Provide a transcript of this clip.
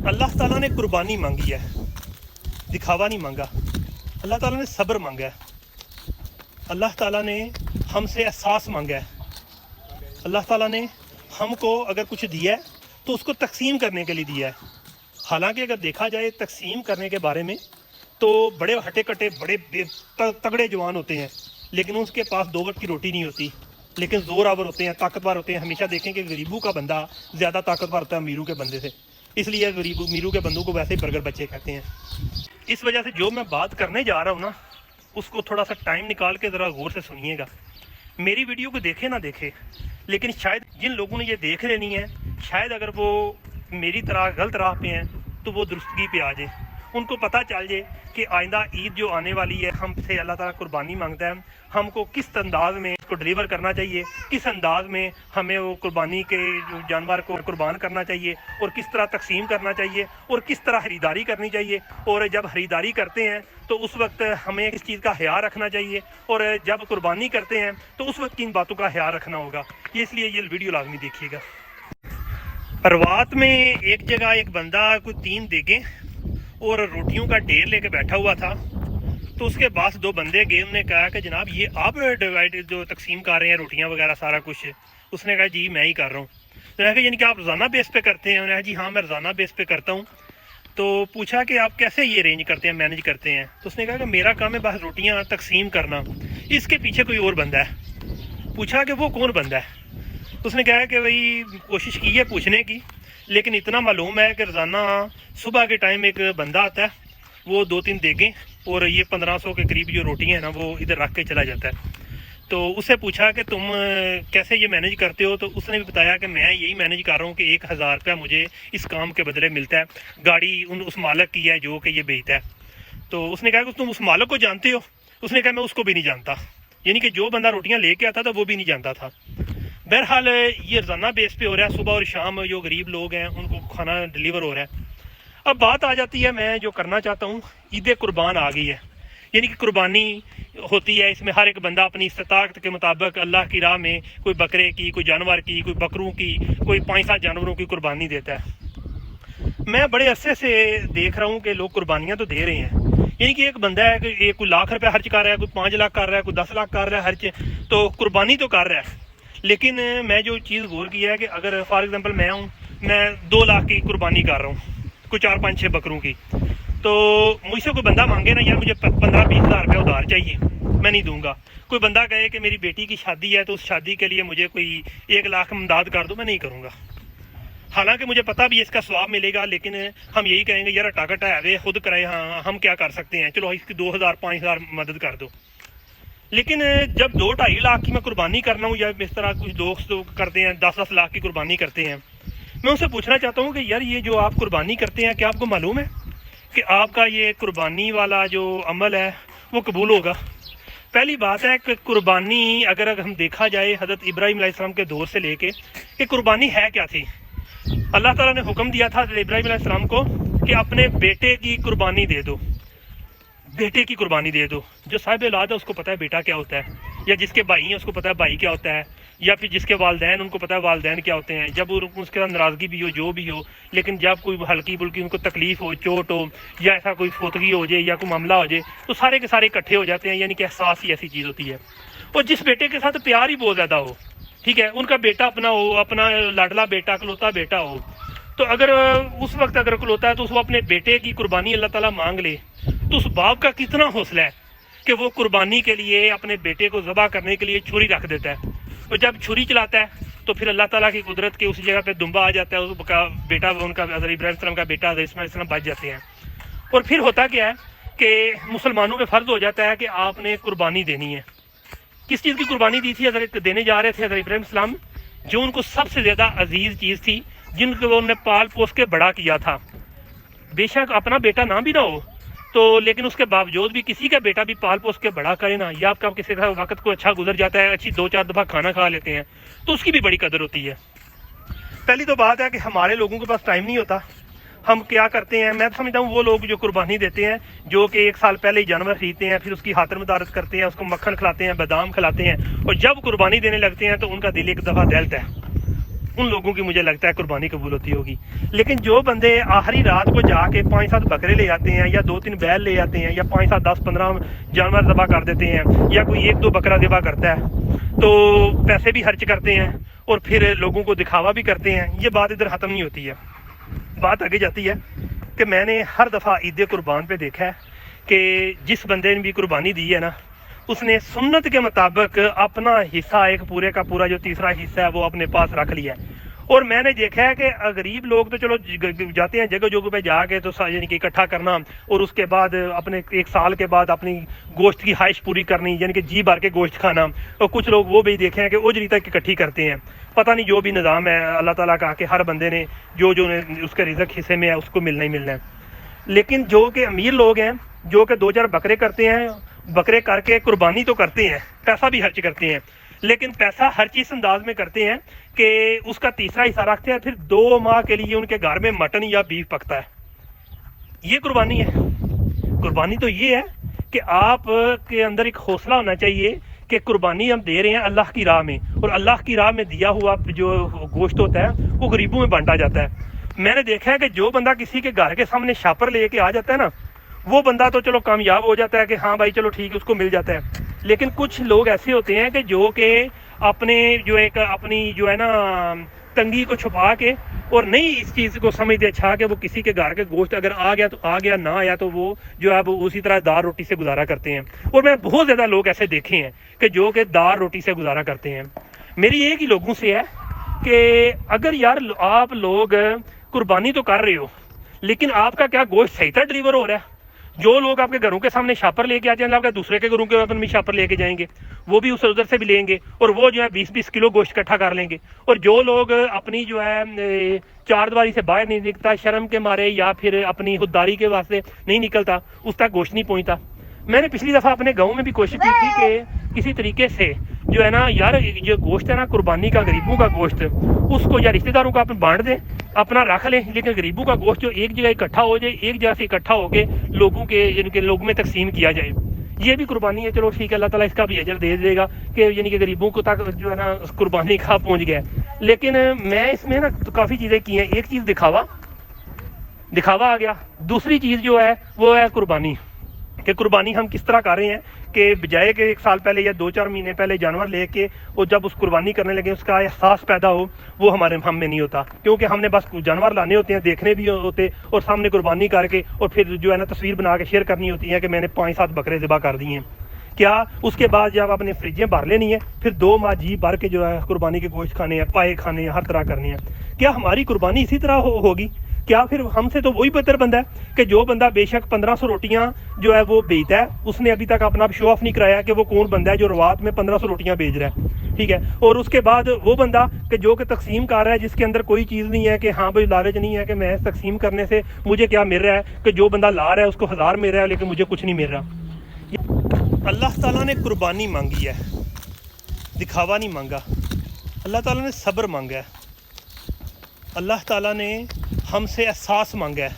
अल्लाह ताला ने कुर्बानी मांगी है, दिखावा नहीं मांगा। अल्लाह ताला ने सब्र मांगा है। अल्लाह ताला ने हमसे एहसास मांगा है। अल्लाह ताला ने हमको अगर कुछ दिया है तो उसको तकसीम करने के लिए दिया है। हालांकि अगर देखा जाए तकसीम करने के बारे में तो बड़े हटे कटे बड़े तगड़े जवान होते हैं, लेकिन उसके पास 2 वक्त की रोटी नहीं होती, लेकिन ज़ोरावर होते हैं, ताकतवर होते हैं। हमेशा देखें कि गरीबों का बंदा ज़्यादा ताकतवर होता है अमीरों के बंदे से, इसलिए गरीब अमीरों के बंदों को वैसे ही बर्गर बच्चे कहते हैं। इस वजह से जो मैं बात करने जा रहा हूँ ना, उसको थोड़ा सा टाइम निकाल के ज़रा गौर से सुनिएगा। मेरी वीडियो को देखे ना देखे, लेकिन शायद जिन लोगों ने ये देख लेनी है, शायद अगर वो मेरी तरह गलत राह पे हैं तो वो दुरुस्तगी पे आ जाए। उनको पता चल जाए कि आइंदा ईद जो आने वाली है, हमसे अल्लाह ताला कुर्बानी मांगता है, हमको किस अंदाज में इसको डिलीवर करना चाहिए, किस अंदाज में हमें वो कुर्बानी के जानवर को कुर्बान करना चाहिए, और किस तरह तकसीम करना चाहिए, और किस तरह खरीदारी करनी चाहिए। और जब खरीदारी करते हैं तो उस वक्त हमें इस चीज़ का ख्याल रखना चाहिए, और जब कुर्बानी करते हैं तो उस वक्त किन बातों का ख्याल रखना होगा। इसलिए ये वीडियो लाजमी देखिएगा। रवात में एक जगह एक बंदा कोई 3 देगे और रोटियों का ढेर लेके बैठा हुआ था। तो उसके पास 2 बंदे गए, उन्होंने कहा कि जनाब ये आप डिवाइड जो तकसीम कर रहे हैं रोटियां वगैरह सारा कुछ। उसने कहा जी मैं ही कर रहा हूँ। तो कहा यानी कि आप रोज़ाना बेस पे करते हैं? उन्होंने कहा जी हाँ मैं रोज़ाना बेस पे करता हूँ। तो पूछा कि आप कैसे ये अरेंज करते हैं, मैनेज करते हैं? तो उसने कहा कि मेरा काम है बस रोटियाँ तकसीम करना, इसके पीछे कोई और बंदा है। पूछा कि वो कौन बंदा है? उसने कहा कि भाई कोशिश की है पूछने की, लेकिन इतना मालूम है कि रोज़ाना सुबह के टाइम एक बंदा आता है, वो 2-3 देगें और ये 1500 के करीब जो रोटियां हैं ना वो इधर रख के चला जाता है। तो उससे पूछा कि तुम कैसे ये मैनेज करते हो? तो उसने भी बताया कि मैं यही मैनेज कर रहा हूँ कि 1000 रुपया मुझे इस काम के बदले मिलता है। गाड़ी उस मालिक की है जो कि ये बेचता है। तो उसने कहा कि तुम उस मालिक को जानते हो? उसने कहा मैं उसको भी नहीं जानता, यानी कि जो बंदा रोटियाँ लेके आता था वो भी नहीं जानता था। बहरहाल ये रोज़ाना बेस पे हो रहा है, सुबह और शाम जो गरीब लोग हैं उनको खाना डिलीवर हो रहा है। अब बात आ जाती है, मैं जो करना चाहता हूँ, ईद कुर्बान आ गई है, यानी कि कुर्बानी होती है। इसमें हर एक बंदा अपनी इस्ताकत के मुताबिक अल्लाह की राह में कोई बकरे की, कोई जानवर की, कोई बकरों की, कोई 5-7 जानवरों की कुर्बानी देता है। मैं बड़े अरसे से देख रहा हूँ कि लोग कुर्बानियाँ तो दे रहे हैं, यानी कि एक बंदा है कि कोई लाख रुपया खर्च कर रहा है, कोई 5 लाख कर रहा है, कोई 10 लाख कर रहा है खर्च, तो कुर्बानी तो कर रहा है। लेकिन मैं जो चीज़ गौर की है कि अगर फॉर एग्जांपल मैं हूँ, मैं 2 लाख की कुर्बानी कर रहा हूँ, कोई 4-5-6 बकरों की, तो मुझसे कोई बंदा मांगे ना यार मुझे 15-20 हज़ार रुपया उधार चाहिए, मैं नहीं दूंगा। कोई बंदा कहे कि मेरी बेटी की शादी है तो उस शादी के लिए मुझे कोई 1 लाख इमदाद कर दो, मैं नहीं करूँगा। हालांकि मुझे पता भी इसका स्वाब मिलेगा, लेकिन हम यही कहेंगे यार टाकट है वे खुद कराए, हाँ हम क्या कर सकते हैं, चलो इसकी 2000-5000 मदद कर दो। लेकिन जब 2-2.5 लाख की मैं कुर्बानी करना हूँ, या इस तरह कुछ दोस्त करते हैं 10-10 लाख की कुर्बानी करते हैं, मैं उनसे पूछना चाहता हूँ कि यार ये जो आप कुर्बानी करते हैं, क्या आपको मालूम है कि आपका ये कुर्बानी वाला जो अमल है वो कबूल होगा? पहली बात है कि कुर्बानी अगर हम देखा जाए हज़रत इब्राहीम अलैहिस्सलाम के दौर से लेके कि कुर्बानी है क्या थी। अल्लाह ताला ने हुक्म दिया था हज़रत इब्राहीम अलैहिस्सलाम को कि अपने बेटे की कुर्बानी दे दो, बेटे की कुर्बानी दे दो। जो साहिब औलाद है उसको पता है बेटा क्या होता है, या जिसके भाई हैं उसको पता है भाई क्या होता है, या फिर जिसके वालदैन उनको पता है वालदैन क्या होते हैं। जब उसके साथ नाराज़गी भी हो, जो भी हो, लेकिन जब कोई हल्की बुल्की उनको तकलीफ़ हो, चोट हो, या ऐसा कोई फोतगी हो जाए या कोई मामला हो जाए, तो सारे के सारे इकट्ठे हो जाते हैं। यानी कि एहसास ही ऐसी चीज़ होती है। और जिस बेटे के साथ प्यार ही बहुत ज़्यादा हो, ठीक है, उनका बेटा अपना हो, अपना लाडला बेटा, इकलौता बेटा हो, तो अगर उस वक्त अगर इकलौता है तो उसको अपने बेटे की कुर्बानी अल्लाह ताला मांग ले, तो उस बाप का कितना हौसला है कि वो कुर्बानी के लिए अपने बेटे को ज़बह करने के लिए छुरी रख देता है। और जब छुरी चलाता है तो फिर अल्लाह ताला की कुदरत के उस जगह पे दुम्बा आ जाता है, उसका बेटा, उनका हज़रत इब्राहीम का बेटा हज़रत इस्माइल बच जाते हैं। और फिर होता क्या है कि मुसलमानों पे फ़र्ज हो जाता है कि आपने कुर्बानी देनी है। किस चीज़ की कुर्बानी दी थी हज़रत देने जा रहे थे हज़रत इब्राहीम, जो उनको सबसे ज़्यादा अजीज़ चीज़ थी, जिनको उन्होंने पाल पोस के बड़ा किया था। बेशक अपना बेटा ना भी ना हो तो, लेकिन उसके बावजूद भी किसी का बेटा भी पाल पोस के बड़ा करे ना, या आपका किसी का वक्त को अच्छा गुजर जाता है, अच्छी 2-4 दफ़ा खाना खा लेते हैं, तो उसकी भी बड़ी कदर होती है। पहली तो बात है कि हमारे लोगों के पास टाइम नहीं होता। हम क्या करते हैं, मैं समझता हूँ वो लोग जो कुर्बानी देते हैं, जो कि 1 साल पहले ही जानवर खरीदते हैं, फिर उसकी खातिर मदारत करते हैं, उसको मक्खन खिलाते हैं, बादाम खिलाते हैं, और जब कुर्बानी देने लगते हैं तो उनका दिल एक दफ़ा दहलता है। उन लोगों की मुझे लगता है कुर्बानी कबूल होती होगी। लेकिन जो बंदे आखिरी रात को जाके 5-7 बकरे ले आते हैं या 2-3 बैल ले आते हैं या 5-7 10-15 जानवर ज़बह कर देते हैं या कोई 1-2 बकरा ज़बह करता है तो पैसे भी खर्च करते हैं और फिर लोगों को दिखावा भी करते हैं, ये बात इधर ख़त्म नहीं होती है। बात आगे जाती है कि मैंने हर दफ़ा ईद कुर्बान पे देखा है कि जिस बंदे ने भी कुर्बानी दी है ना, उसने सुन्नत के मुताबिक अपना हिस्सा एक पूरे का पूरा जो तीसरा हिस्सा है वो अपने पास रख लिया है। और मैंने देखा है कि गरीब लोग तो चलो जाते हैं जगह जगह पे जाके तो यानी कि इकट्ठा करना और उसके बाद अपने 1 साल के बाद अपनी गोश्त की ख्वाहिश पूरी करनी, यानी कि जी भर के गोश्त खाना। और कुछ लोग वो भी देखे हैं कि उजरी तक इकट्ठी करते हैं। पता नहीं जो भी निज़ाम है अल्लाह ताला का कि हर बंदे ने जो जो उसके रिज़्क हिस्से में है उसको मिलना ही मिलना है। लेकिन जो कि अमीर लोग हैं जो कि 2-4 बकरे करते हैं, बकरे करके कुर्बानी तो करते हैं, पैसा भी खर्च करते हैं, लेकिन पैसा हर चीज़ अंदाज में करते हैं कि उसका तीसरा हिस्सा रखते हैं, फिर 2 माह के लिए उनके घर में मटन या बीफ पकता है। ये कुर्बानी है। कुर्बानी तो ये है कि आप के अंदर एक हौसला होना चाहिए कि कुर्बानी हम दे रहे हैं अल्लाह की राह में, और अल्लाह की राह में दिया हुआ जो गोश्त होता है वो गरीबों में बांटा जाता है। मैंने देखा है कि जो बंदा किसी के घर के सामने शापर लेके आ जाता है ना, वो बंदा तो चलो कामयाब हो जाता है कि हाँ भाई चलो ठीक है, उसको मिल जाता है। लेकिन कुछ लोग ऐसे होते हैं कि जो कि अपने जो एक अपनी जो है ना तंगी को छुपा के और नहीं इस चीज़ को समझते अच्छा कि वो किसी के घर के गोश्त अगर आ गया तो आ गया, ना आया तो वो जो है वो उसी तरह दाल रोटी से गुजारा करते हैं। और मैं बहुत ज़्यादा लोग ऐसे देखे हैं कि जो कि दाल रोटी से गुजारा करते हैं। मेरी एक ही लोगों से है कि अगर यार आप लोग कुर्बानी तो कर रहे हो लेकिन आपका क्या गोश्त सही तरह डिलीवर हो रहा है? जो लोग आपके घरों के सामने शापर लेके आ जाएंगे, आपके दूसरे के घरों के अपन भी शापर लेके जाएंगे, वो भी उधर से भी लेंगे और वो जो है 20-20 किलो गोश्त इकट्ठा कर लेंगे। और जो लोग अपनी जो है चारदीवारी से बाहर नहीं निकलता शर्म के मारे या फिर अपनी खुददारी के वास्ते नहीं निकलता, उस तक गोश्त नहीं पहुंचता। मैंने पिछली दफ़ा अपने गाँव में भी कोशिश की थी कि किसी तरीके से जो है ना यार ये गोश्त है ना कुर्बानी का, गरीबों का गोश्त, उसको या रिश्तेदारों को अपन बांट दें, अपना रख लें, लेकिन गरीबों का गोश्त जो एक जगह इकट्ठा हो जाए, एक जगह से इकट्ठा होके लोगों के यानी कि लोगों में तकसीम किया जाए, ये भी कुर्बानी है। चलो ठीक है, अल्लाह ताला इसका भी अजर दे देगा कि यानी कि गरीबों को तक जो है ना कुर्बानी का पहुँच गया। लेकिन मैं इसमें ना तो काफ़ी चीज़ें की हैं। एक चीज़ दिखावा आ गया, दूसरी चीज़ जो है वो है कुर्बानी। कि कुर्बानी हम किस तरह कर रहे हैं कि बजाय के 1 साल पहले या 2-4 महीने पहले जानवर लेके और जब उस कुर्बानी करने लगे उसका एहसास पैदा हो, वो हम में नहीं होता, क्योंकि हमने बस जानवर लाने होते हैं, देखने भी होते और सामने कुर्बानी करके और फिर जो है ना तस्वीर बना के शेयर करनी होती है कि मैंने 5-7 बकरे ज़िबा कर दिए हैं। क्या उसके बाद जब अपने फ्रिजें भर लेनी है, फिर 2 माह जी भर के जो है कुर्बानी के गोश्त खाने हैं, पाए खाने हैं, हर तरह करने हैं। क्या हमारी कुर्बानी इसी तरह होगी? क्या फिर हमसे तो वही बेहतर बंदा है कि जो बंदा बेशक 1500 रोटियां जो है वो बेचता है, उसने अभी तक अपना शो ऑफ नहीं कराया कि वो कौन बंदा है जो रवात में 1500 रोटियां बेच रहा है, ठीक है। और उसके बाद वो बंदा कि जो कि तकसीम कर रहा है, जिसके अंदर कोई चीज़ नहीं है कि हाँ भाई लालच नहीं है कि मैं तकसीम करने से मुझे क्या मिल रहा है, कि जो बंदा ला रहा है उसको 1000 मिल रहा है लेकिन मुझे कुछ नहीं मिल रहा। अल्लाह ताला ने कुर्बानी मांगी है, दिखावा नहीं मांगा। अल्लाह ताला ने सब्र मांगा है। अल्लाह ताला ने हमसे एहसास मांगा है